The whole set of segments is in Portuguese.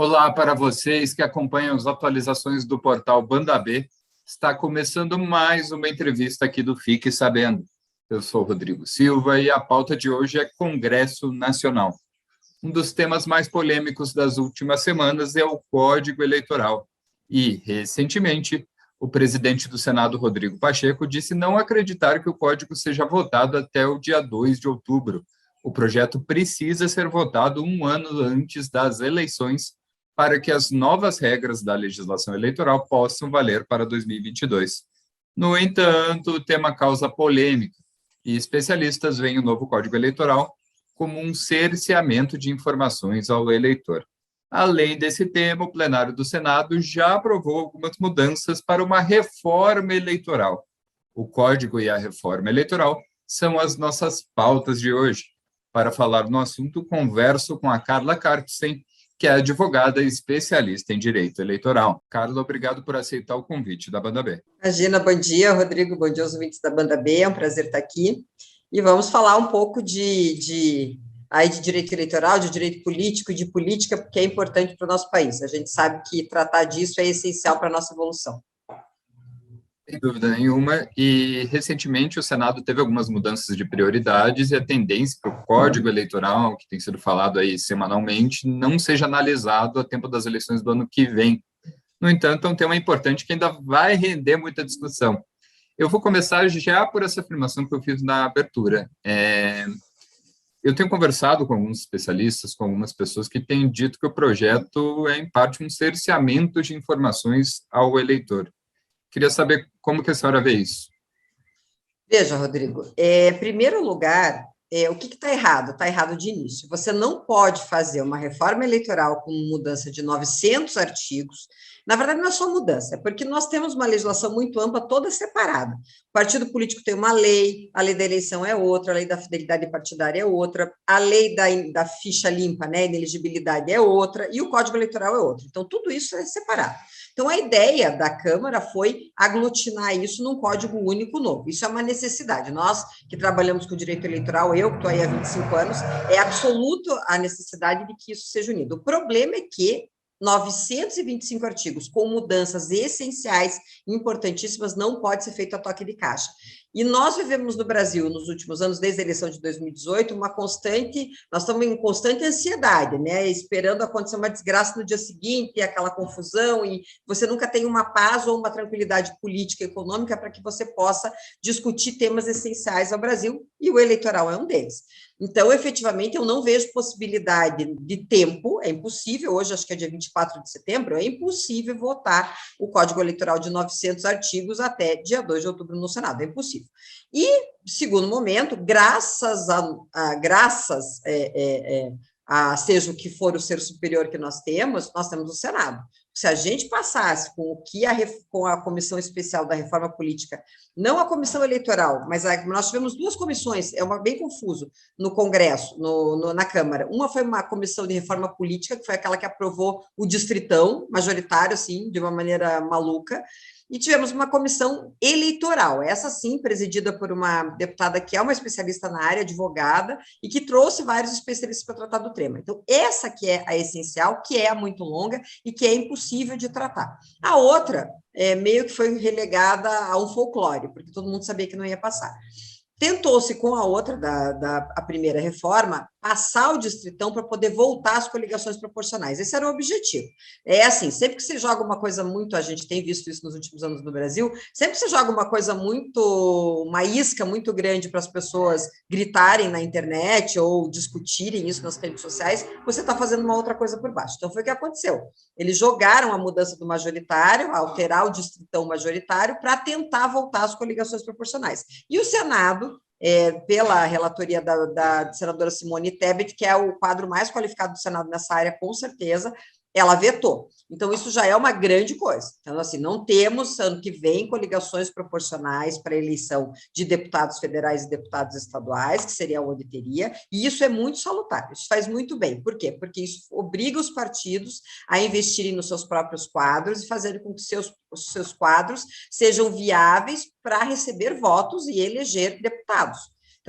Olá para vocês que acompanham as atualizações do portal Banda B. Está começando mais uma entrevista aqui do Fique Sabendo. Eu sou Rodrigo Silva e a pauta de hoje é Congresso Nacional. Um dos temas mais polêmicos das últimas semanas é o Código Eleitoral. E, recentemente, o presidente do Senado, Rodrigo Pacheco, disse não acreditar que o código seja votado até o dia 2 de outubro. O projeto precisa ser votado um ano antes das eleições para que as novas regras da legislação eleitoral possam valer para 2022. No entanto, o tema causa polêmica e especialistas veem o novo Código Eleitoral como um cerceamento de informações ao eleitor. Além desse tema, o plenário do Senado já aprovou algumas mudanças para uma reforma eleitoral. O Código e a reforma eleitoral são as nossas pautas de hoje. Para falar no assunto, converso com a Carla Karpsten, que é advogada e especialista em direito eleitoral. Carla, obrigado por aceitar o convite da Banda B. Imagina, bom dia, Rodrigo, bom dia aos ouvintes da Banda B, é um prazer estar aqui. E vamos falar um pouco de direito eleitoral, de direito político, de política, porque é importante para o nosso país. A gente sabe que tratar disso é essencial para a nossa evolução. Sem dúvida nenhuma, e recentemente o Senado teve algumas mudanças de prioridades e a tendência para o Código Eleitoral, que tem sido falado aí semanalmente, não seja analisado a tempo das eleições do ano que vem. No entanto, é um tema importante que ainda vai render muita discussão. Eu vou começar já por essa afirmação que eu fiz na abertura. Eu tenho conversado com alguns especialistas, com algumas pessoas que têm dito que o projeto é, em parte, um cerceamento de informações ao eleitor. Queria saber como que a senhora vê isso. Veja, Rodrigo, em primeiro lugar, o que está errado? Está errado de início. Você não pode fazer uma reforma eleitoral com mudança de 900 artigos. Na verdade, não é só mudança, é porque nós temos uma legislação muito ampla, toda separada. O partido político tem uma lei, a lei da eleição é outra, a lei da fidelidade partidária é outra, a lei da ficha limpa, né, ineligibilidade é outra, e o Código Eleitoral é outro. Então, tudo isso é separado. Então, a ideia da Câmara foi aglutinar isso num código único novo. Isso é uma necessidade. Nós, que trabalhamos com direito eleitoral, eu que estou aí há 25 anos, é absoluto a necessidade de que isso seja unido. O problema é que 925 artigos com mudanças essenciais, importantíssimas, não pode ser feito a toque de caixa. E nós vivemos no Brasil, nos últimos anos, desde a eleição de 2018, nós estamos em constante ansiedade, né, esperando acontecer uma desgraça no dia seguinte, aquela confusão, e você nunca tem uma paz ou uma tranquilidade política e econômica para que você possa discutir temas essenciais ao Brasil, e o eleitoral é um deles. Então, efetivamente, eu não vejo possibilidade de tempo, é impossível, hoje acho que é dia 24 de setembro, é impossível votar o Código Eleitoral de 900 artigos até dia 2 de outubro no Senado, é impossível. E, segundo momento, graças a seja o que for o ser superior que nós temos o Senado. Se a gente passasse com a Comissão Especial da Reforma Política, não a Comissão Eleitoral, mas nós tivemos duas comissões, bem confuso, no Congresso, na Câmara. Uma foi uma comissão de reforma política, que foi aquela que aprovou o distritão majoritário, assim, de uma maneira maluca, e tivemos uma comissão eleitoral, essa sim, presidida por uma deputada que é uma especialista na área, advogada, e que trouxe vários especialistas para tratar do tema. Então, essa que é a essencial, que é a muito longa e que é impossível de tratar. A outra, meio que foi relegada a um folclore, porque todo mundo sabia que não ia passar. Tentou-se, com a outra, a primeira reforma, passar o distritão para poder voltar às coligações proporcionais. Esse era o objetivo. É assim, sempre que você joga uma coisa muito, a gente tem visto isso nos últimos anos no Brasil, sempre que você joga uma isca muito grande para as pessoas gritarem na internet ou discutirem isso nas redes sociais, você está fazendo uma outra coisa por baixo. Então, foi o que aconteceu. Eles jogaram a mudança do majoritário, alterar o distritão majoritário, para tentar voltar às coligações proporcionais. E o Senado, pela relatoria da senadora Simone Tebet, que é o quadro mais qualificado do Senado nessa área, com certeza, ela vetou. Então, isso já é uma grande coisa. Então, assim, não temos, ano que vem, coligações proporcionais para a eleição de deputados federais e deputados estaduais, que seria onde teria, e isso é muito salutar, isso faz muito bem. Por quê? Porque isso obriga os partidos a investirem nos seus próprios quadros e fazerem com que os seus quadros sejam viáveis para receber votos e eleger deputados.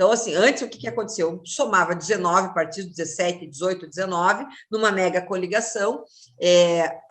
Então, assim, antes o que aconteceu? Somava 19 partidos, 17, 18, 19, numa mega coligação,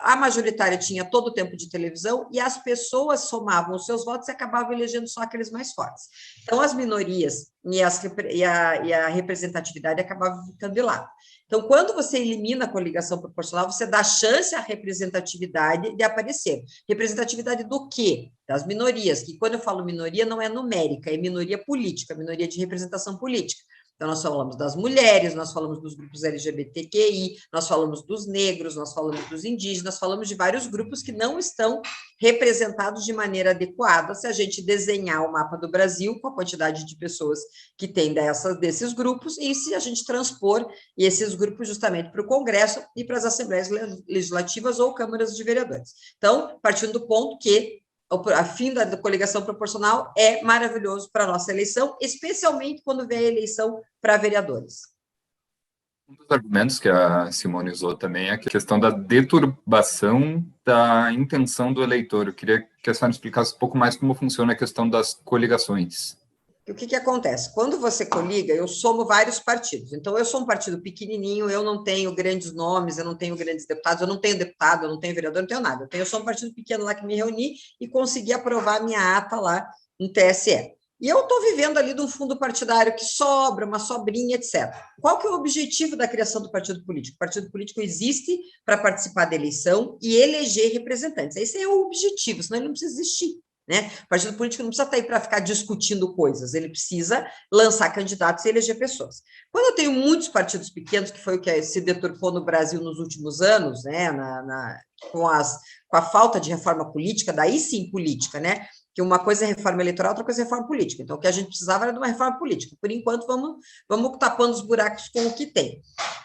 a majoritária tinha todo o tempo de televisão e as pessoas somavam os seus votos e acabavam elegendo só aqueles mais fortes. Então, as minorias e a representatividade acabavam ficando de lado. Então, quando você elimina a coligação proporcional, você dá chance à representatividade de aparecer. Representatividade do quê? Das minorias, que quando eu falo minoria, não é numérica, é minoria política, minoria de representação política. Então, nós falamos das mulheres, nós falamos dos grupos LGBTQI, nós falamos dos negros, nós falamos dos indígenas, nós falamos de vários grupos que não estão representados de maneira adequada se a gente desenhar o mapa do Brasil com a quantidade de pessoas que tem desses grupos e se a gente transpor esses grupos justamente para o Congresso e para as Assembleias Legislativas ou câmaras de vereadores. Então, partindo do ponto que a fim da coligação proporcional é maravilhoso para a nossa eleição, especialmente quando vem a eleição para vereadores. Um dos argumentos que a Simone usou também é a questão da deturbação da intenção do eleitor. Eu queria que a senhora explicasse um pouco mais como funciona a questão das coligações. O que acontece? Quando você coliga, eu somo vários partidos. Então, eu sou um partido pequenininho, eu não tenho grandes nomes, eu não tenho grandes deputados, eu não tenho deputado, eu não tenho vereador, eu não tenho nada. Eu sou um partido pequeno lá que me reuni e consegui aprovar a minha ata lá no TSE. E eu estou vivendo ali de um fundo partidário que sobra, uma sobrinha, etc. Qual que é o objetivo da criação do partido político? O partido político existe para participar da eleição e eleger representantes. Esse é o objetivo, senão ele não precisa existir. Né? O partido político não precisa estar aí para ficar discutindo coisas, ele precisa lançar candidatos e eleger pessoas. Quando eu tenho muitos partidos pequenos, que foi o que se deturpou no Brasil nos últimos anos, né, com a falta de reforma política, daí sim política, né? Que uma coisa é reforma eleitoral, outra coisa é reforma política. Então, o que a gente precisava era de uma reforma política. Por enquanto, vamos tapando os buracos com o que tem.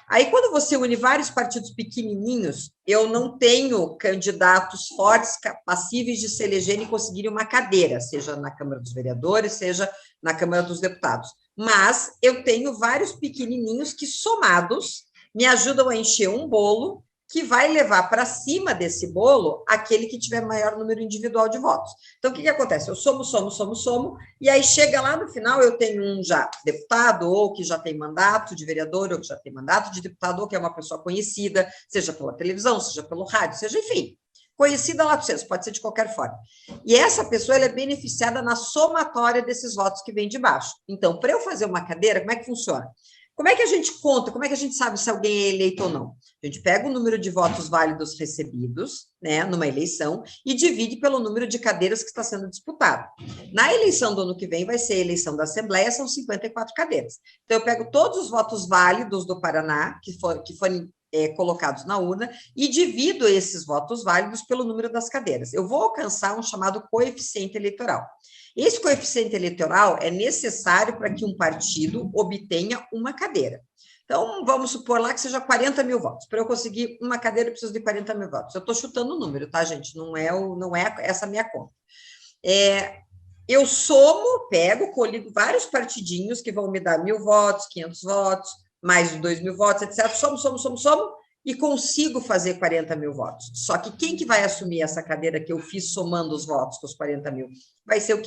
Aí, quando você une vários partidos pequenininhos, eu não tenho candidatos fortes, passíveis de se elegerem e conseguirem uma cadeira, seja na Câmara dos Vereadores, seja na Câmara dos Deputados. Mas eu tenho vários pequenininhos que, somados, me ajudam a encher um bolo que vai levar para cima desse bolo aquele que tiver maior número individual de votos. Então, o que acontece? Eu somo, e aí chega lá no final, eu tenho um já deputado, ou que já tem mandato de vereador, ou que já tem mandato de deputado, ou que é uma pessoa conhecida, seja pela televisão, seja pelo rádio, seja, enfim, conhecida lá para vocês, pode ser de qualquer forma. E essa pessoa ela é beneficiada na somatória desses votos que vem de baixo. Então, para eu fazer uma cadeira, como é que funciona? Como é que a gente conta? Como é que a gente sabe se alguém é eleito ou não? A gente pega o número de votos válidos recebidos, né, numa eleição, e divide pelo número de cadeiras que está sendo disputado. Na eleição do ano que vem, vai ser a eleição da Assembleia, são 54 cadeiras. Então, eu pego todos os votos válidos do Paraná, que forem colocados na urna, e divido esses votos válidos pelo número das cadeiras. Eu vou alcançar um chamado coeficiente eleitoral. Esse coeficiente eleitoral é necessário para que um partido obtenha uma cadeira. Então, vamos supor lá que seja 40 mil votos. Para eu conseguir uma cadeira, eu preciso de 40 mil votos. Eu estou chutando o número, tá, gente? Não é essa a minha conta. Eu pego, coligo vários partidinhos que vão me dar 1.000 votos, 500 votos, mais 2.000 votos, etc. Somo, e consigo fazer 40 mil votos. Só que quem que vai assumir essa cadeira que eu fiz somando os votos com os 40 mil? Vai ser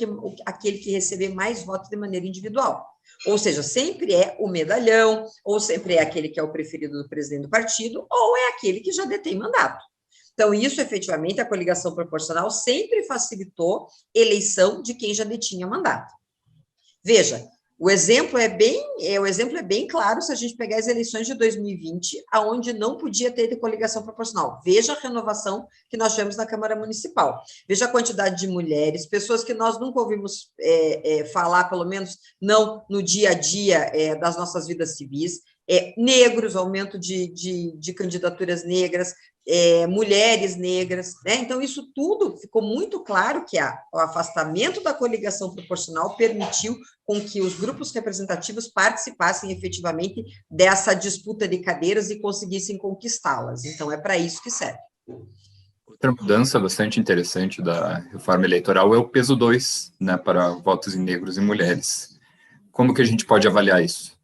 aquele que receber mais votos de maneira individual. Ou seja, sempre é o medalhão, ou sempre é aquele que é o preferido do presidente do partido, ou é aquele que já detém mandato. Então, isso, efetivamente, a coligação proporcional sempre facilitou eleição de quem já detinha mandato. Veja, o exemplo é bem claro se a gente pegar as eleições de 2020, aonde não podia ter de coligação proporcional. Veja a renovação que nós tivemos na Câmara Municipal. Veja a quantidade de mulheres, pessoas que nós nunca ouvimos falar, pelo menos não no dia a dia das nossas vidas civis, negros, aumento de candidaturas negras, mulheres negras, né? Então, isso tudo ficou muito claro que o afastamento da coligação proporcional permitiu com que os grupos representativos participassem efetivamente dessa disputa de cadeiras e conseguissem conquistá-las. Então, é para isso que serve. Outra mudança bastante interessante da reforma eleitoral é o peso 2, né, para votos em negros e mulheres. Como que a gente pode avaliar isso?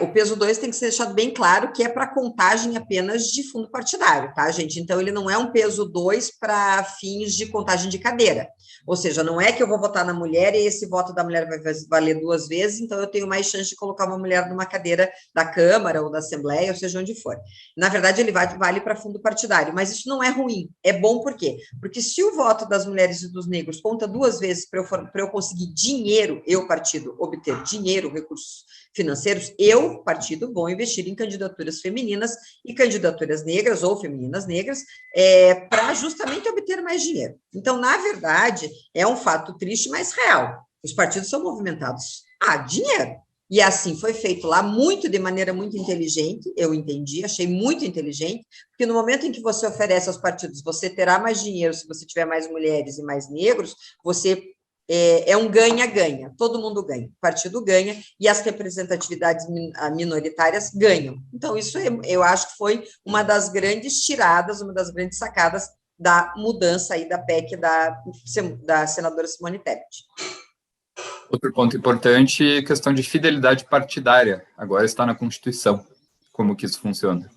O peso 2 tem que ser deixado bem claro que é para contagem apenas de fundo partidário, tá, gente? Então, ele não é um peso 2 para fins de contagem de cadeira. Ou seja, não é que eu vou votar na mulher e esse voto da mulher vai valer 2 vezes, então eu tenho mais chance de colocar uma mulher numa cadeira da Câmara ou da Assembleia, ou seja, onde for. Na verdade, ele vale para fundo partidário, mas isso não é ruim. É bom por quê? Porque se o voto das mulheres e dos negros conta 2 vezes para eu conseguir dinheiro, eu, partido, obter dinheiro, recursos financeiros, eu, partido, vou investir em candidaturas femininas e candidaturas negras ou femininas negras para justamente obter mais dinheiro. Então, na verdade, é um fato triste, mas real. Os partidos são movimentados a dinheiro. E assim foi feito lá, de maneira muito inteligente, eu entendi, achei muito inteligente, porque no momento em que você oferece aos partidos, você terá mais dinheiro se você tiver mais mulheres e mais negros, você é um ganha-ganha, todo mundo ganha, o partido ganha e as representatividades minoritárias ganham. Então, isso eu acho que foi uma das grandes tiradas, uma das grandes sacadas da mudança aí da PEC da senadora Simone Tebet. Outro ponto importante, questão de fidelidade partidária, agora está na Constituição. Como que isso funciona?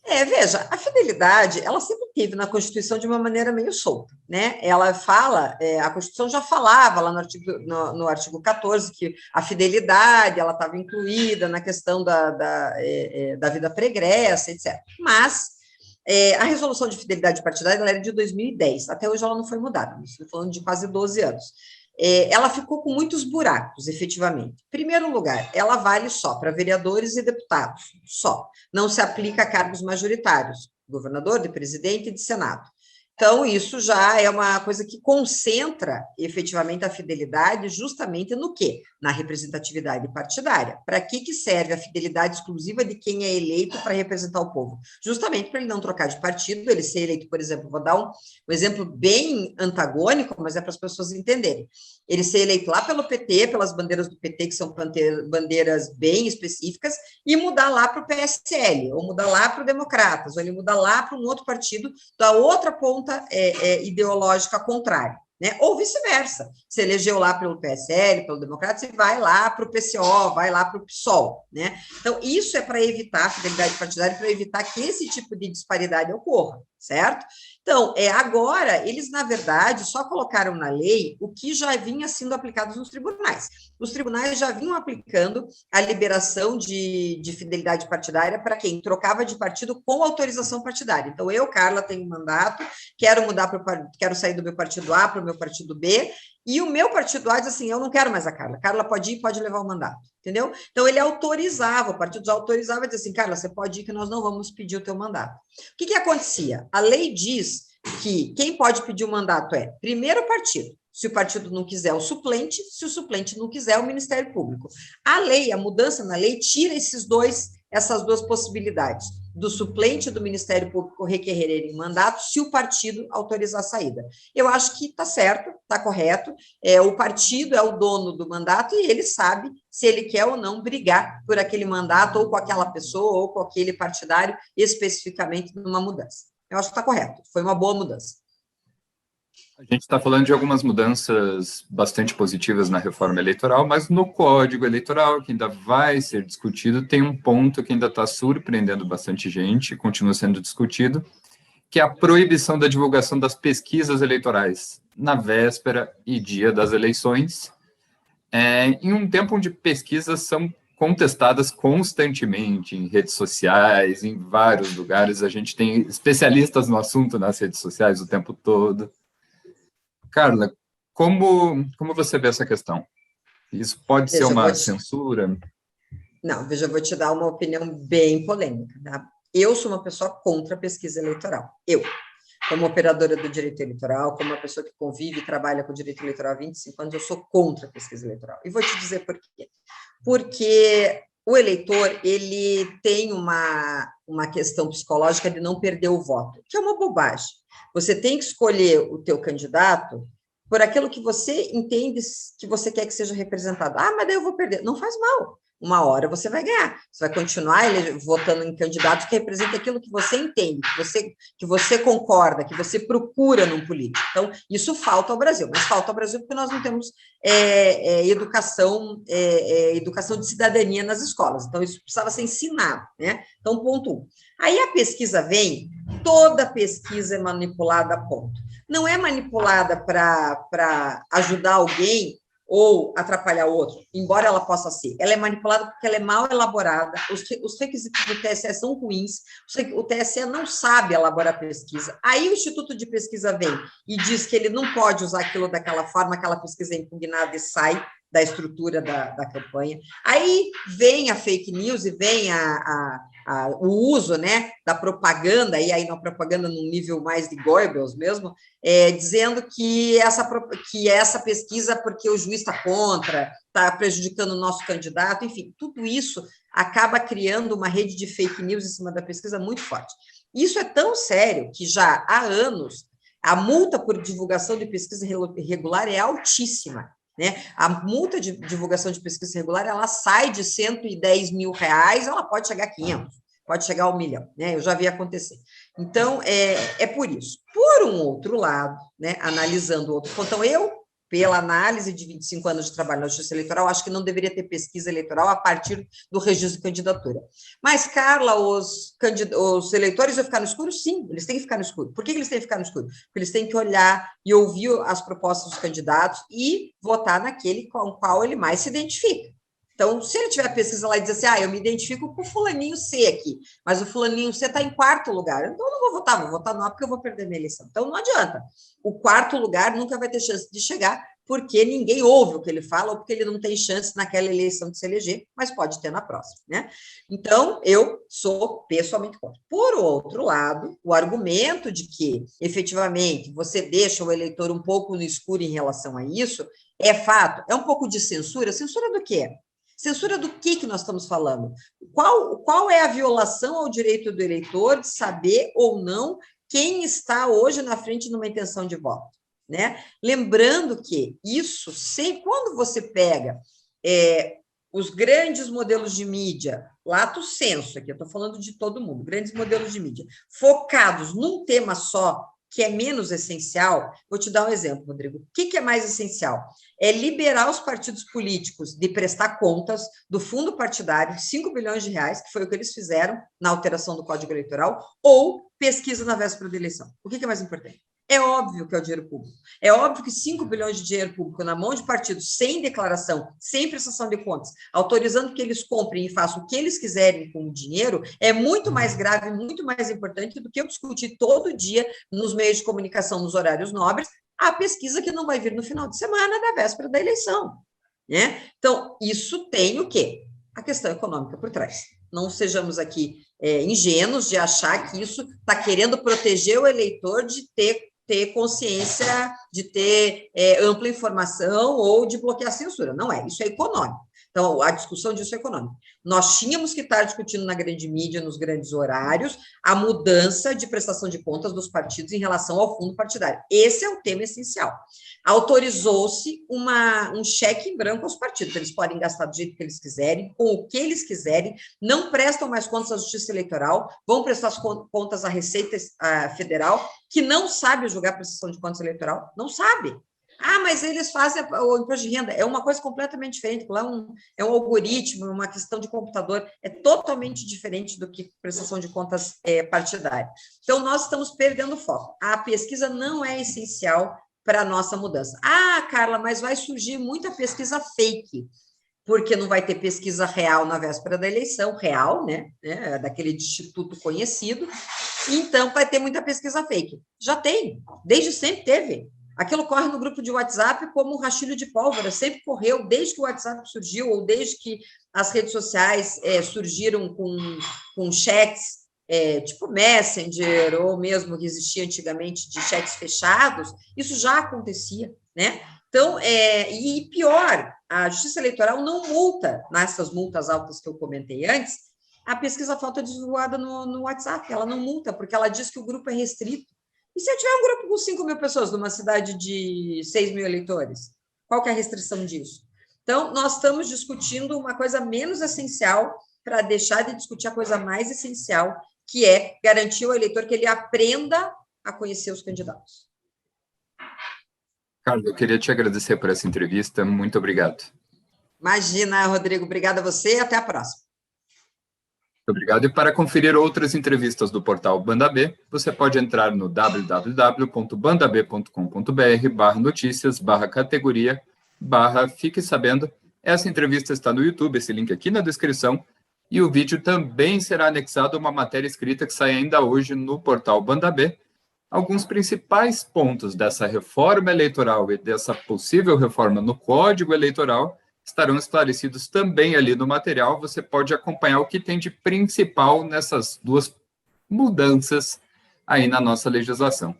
Veja, a fidelidade, ela sempre teve na Constituição de uma maneira meio solta, né? Ela fala, a Constituição já falava lá no artigo 14 que a fidelidade, ela estava incluída na questão da vida pregressa, etc. Mas a resolução de fidelidade partidária ela era de 2010, até hoje ela não foi mudada, estou falando de quase 12 anos. Ela ficou com muitos buracos, efetivamente. Em primeiro lugar, ela vale só para vereadores e deputados, só. Não se aplica a cargos majoritários, governador, de presidente e de senado. Então, isso já é uma coisa que concentra efetivamente a fidelidade justamente no quê? Na representatividade partidária. Para que serve a fidelidade exclusiva de quem é eleito para representar o povo? Justamente para ele não trocar de partido, ele ser eleito, por exemplo, vou dar um exemplo bem antagônico, mas é para as pessoas entenderem. Ele ser eleito lá pelo PT, pelas bandeiras do PT, que são bandeiras bem específicas, e mudar lá para o PSL, ou mudar lá para o Democratas, ou ele mudar lá para um outro partido da outra ponta ideológica contrária, né? Ou vice-versa. Se elegeu lá pelo PSL, pelo Democratas, você vai lá para o PCO, vai lá para o PSOL, né? Então, isso é para evitar a fidelidade partidária, para evitar que esse tipo de disparidade ocorra, certo? Então, agora, eles, na verdade, só colocaram na lei o que já vinha sendo aplicado nos tribunais. Os tribunais já vinham aplicando a liberação de fidelidade partidária para quem trocava de partido com autorização partidária. Então, eu, Carla, tenho um mandato, quero sair do meu partido A para o meu partido B, e o meu partido A diz assim, eu não quero mais a Carla. Carla pode ir, pode levar o mandato, entendeu? Então, ele autorizava, o partido já autorizava, diz assim, Carla, você pode ir que nós não vamos pedir o teu mandato. O que acontecia? A lei diz que quem pode pedir o mandato primeiro o partido, se o partido não quiser o suplente, se o suplente não quiser o Ministério Público. A mudança na lei tira essas duas possibilidades, do suplente do Ministério Público requererem mandato se o partido autorizar a saída. Eu acho que está certo, está correto, o partido é o dono do mandato e ele sabe se ele quer ou não brigar por aquele mandato, ou com aquela pessoa, ou com aquele partidário, especificamente numa mudança. Eu acho que está correto, foi uma boa mudança. A gente está falando de algumas mudanças bastante positivas na reforma eleitoral, mas no Código Eleitoral, que ainda vai ser discutido, tem um ponto que ainda está surpreendendo bastante gente, continua sendo discutido, que é a proibição da divulgação das pesquisas eleitorais na véspera e dia das eleições, em um tempo onde pesquisas são contestadas constantemente em redes sociais, em vários lugares. A gente tem especialistas no assunto nas redes sociais o tempo todo. Carla, como você vê essa questão? Isso pode ser uma censura? Não, veja, eu vou te dar uma opinião bem polêmica. Tá? Eu sou uma pessoa contra a pesquisa eleitoral. Eu, como operadora do direito eleitoral, como uma pessoa que convive e trabalha com o direito eleitoral há 25 anos, eu sou contra a pesquisa eleitoral. E vou te dizer por quê. Porque o eleitor, ele tem uma questão psicológica de não perder o voto, que é uma bobagem. Você tem que escolher o teu candidato por aquilo que você entende que você quer que seja representado. Ah, mas daí eu vou perder. Não faz mal. Uma hora você vai ganhar. Você vai continuar votando em candidatos que representem aquilo que você entende, que você concorda, que você procura num político. Então, isso falta ao Brasil. Mas falta ao Brasil porque nós não temos educação de cidadania nas escolas. Então, isso precisava ser ensinado, né? Então, ponto 1. Aí a pesquisa vem, toda pesquisa é manipulada a ponto. Não é manipulada para ajudar alguém ou atrapalhar outro, embora ela possa ser. Ela é manipulada porque ela é mal elaborada, os requisitos do TSE são ruins, o TSE não sabe elaborar pesquisa. Aí o Instituto de Pesquisa vem e diz que ele não pode usar aquilo daquela forma, aquela pesquisa é impugnada e sai da estrutura da campanha. Aí vem a fake news e vem o uso, né, da propaganda, e aí na propaganda num nível mais de Goebbels mesmo, dizendo que essa pesquisa, porque o juiz está contra, está prejudicando o nosso candidato, enfim, tudo isso acaba criando uma rede de fake news em cima da pesquisa muito forte. Isso é tão sério que já há anos a multa por divulgação de pesquisa irregular é altíssima. Né? A multa de divulgação de pesquisa irregular, ela sai de R$110 mil, ela pode chegar a 500, pode chegar a 1 milhão, né? Eu já vi acontecer. Então, é por isso. Por um outro lado, né, analisando outro ponto, então eu, pela análise de 25 anos de trabalho na Justiça Eleitoral, acho que não deveria ter pesquisa eleitoral a partir do registro de candidatura. Mas, Carla, os eleitores vão ficar no escuro? Sim, eles têm que ficar no escuro. Por que eles têm que ficar no escuro? Porque eles têm que olhar e ouvir as propostas dos candidatos e votar naquele com o qual ele mais se identifica. Então, se ele tiver pesquisa lá e dizer assim, eu me identifico com o fulaninho C aqui, mas o fulaninho C está em 4º lugar, então eu não vou votar no A porque eu vou perder minha eleição. Então, não adianta. O 4º lugar nunca vai ter chance de chegar, porque ninguém ouve o que ele fala, ou porque ele não tem chance naquela eleição de se eleger, mas pode ter na próxima, né? Então, eu sou pessoalmente contra. Por outro lado, o argumento de que, efetivamente, você deixa o eleitor um pouco no escuro em relação a isso, é fato. É um pouco de censura. Censura do quê? Censura do que nós estamos falando? Qual é a violação ao direito do eleitor de saber ou não quem está hoje na frente numa intenção de voto? Né? Lembrando que isso, quando você pega os grandes modelos de mídia, lato sensu, aqui eu estou falando de todo mundo, grandes modelos de mídia, focados num tema só, que é menos essencial, vou te dar um exemplo, Rodrigo. O que é mais essencial? É liberar os partidos políticos de prestar contas do fundo partidário, 5 bilhões de reais, que foi o que eles fizeram na alteração do Código Eleitoral, ou pesquisa na véspera da eleição. O que é mais importante? É óbvio que é o dinheiro público. É óbvio que 5 bilhões de dinheiro público na mão de partidos sem declaração, sem prestação de contas, autorizando que eles comprem e façam o que eles quiserem com o dinheiro, é muito mais grave, muito mais importante do que eu discutir todo dia nos meios de comunicação, nos horários nobres, a pesquisa que não vai vir no final de semana da véspera da eleição. Né? Então, isso tem o quê? A questão econômica por trás. Não sejamos aqui ingênuos de achar que isso está querendo proteger o eleitor de ter consciência, de ter ampla informação ou de bloquear a censura. Não é, isso é econômico. Então, a discussão disso é econômica. Nós tínhamos que estar discutindo na grande mídia, nos grandes horários, a mudança de prestação de contas dos partidos em relação ao fundo partidário. Esse é o tema essencial. Autorizou-se um cheque em branco aos partidos. Eles podem gastar do jeito que eles quiserem, com o que eles quiserem, não prestam mais contas à Justiça Eleitoral, vão prestar as contas à Receita Federal, que não sabe julgar a prestação de contas eleitoral, não sabe. Mas eles fazem o imposto de renda. É uma coisa completamente diferente. Lá é um algoritmo, uma questão de computador. É totalmente diferente do que prestação de contas partidária. Então, nós estamos perdendo foco. A pesquisa não é essencial para a nossa mudança. Carla, mas vai surgir muita pesquisa fake, porque não vai ter pesquisa real na véspera da eleição, real, né? Daquele instituto conhecido. Então, vai ter muita pesquisa fake. Já tem, desde sempre teve. Aquilo corre no grupo de WhatsApp como um rastilho de pólvora, sempre correu, desde que o WhatsApp surgiu, ou desde que as redes sociais surgiram com chats, tipo Messenger, ou mesmo que existia antigamente de chats fechados, isso já acontecia, né? Então, e pior, a Justiça Eleitoral não multa, nessas multas altas que eu comentei antes, a pesquisa falta divulgada no WhatsApp, ela não multa, porque ela diz que o grupo é restrito. E se eu tiver um grupo com 5 mil pessoas numa cidade de 6 mil eleitores? Qual que é a restrição disso? Então, nós estamos discutindo uma coisa menos essencial para deixar de discutir a coisa mais essencial, que é garantir ao eleitor que ele aprenda a conhecer os candidatos. Carla, eu queria te agradecer por essa entrevista. Muito obrigado. Imagina, Rodrigo. Obrigada a você e até a próxima. Muito obrigado. E para conferir outras entrevistas do portal Banda B, você pode entrar no www.bandab.com.br/notícias/categoria/Fique Sabendo. Essa entrevista está no YouTube, esse link aqui na descrição, e o vídeo também será anexado a uma matéria escrita que sai ainda hoje no portal Banda B. Alguns principais pontos dessa reforma eleitoral e dessa possível reforma no Código Eleitoral estarão esclarecidos também ali no material. Você pode acompanhar o que tem de principal nessas duas mudanças aí na nossa legislação.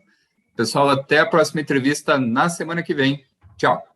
Pessoal, até a próxima entrevista na semana que vem. Tchau!